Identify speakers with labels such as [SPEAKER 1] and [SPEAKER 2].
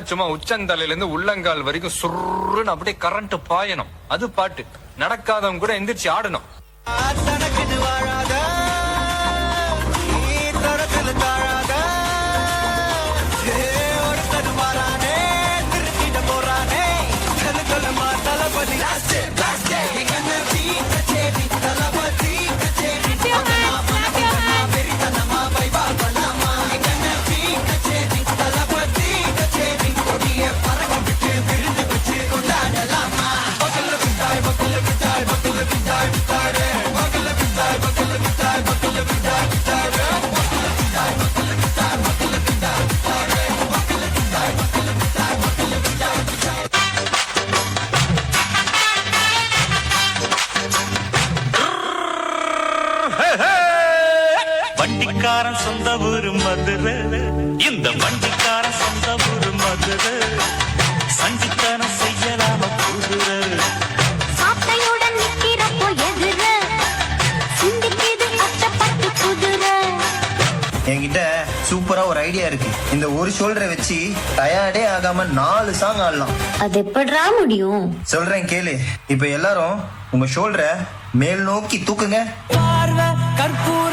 [SPEAKER 1] சும்மா உச்சந்தலையில இருந்து உள்ளங்கால் வரைக்கும் சுருன்னு அப்படியே கரண்ட் பாயணும். அது பாட்டு. நடக்காதவங்க கூட எந்திரிச்சு ஆடணும்.
[SPEAKER 2] வண்டிக்காரன் சொந்த ஊரு மதுரை, இந்த வண்டிக்காரன் சொந்த ஊரு மதுரை, சண்டித்தனம் செய்யலாம குதிரை
[SPEAKER 3] சாட்டையுடன் நிற்கிறப்போ எதிர சிந்திக்கிது அச்சப்பட்டு குதிரை.
[SPEAKER 4] என்கிட்ட சூப்பரா ஒரு ஐடியா இருக்கு. இந்த ஒரு ஷோல்டரை வச்சு டயர்டே ஆகாம 4 சாங் ஆடலாம்.
[SPEAKER 3] அது எப்படிடா முடியும்?
[SPEAKER 4] சொல்றேன் கேளு. இப்ப எல்லாரும் உங்க ஷோல்டரை மேல் நோக்கி தூக்குங்க.
[SPEAKER 5] பார்வை கற்பூர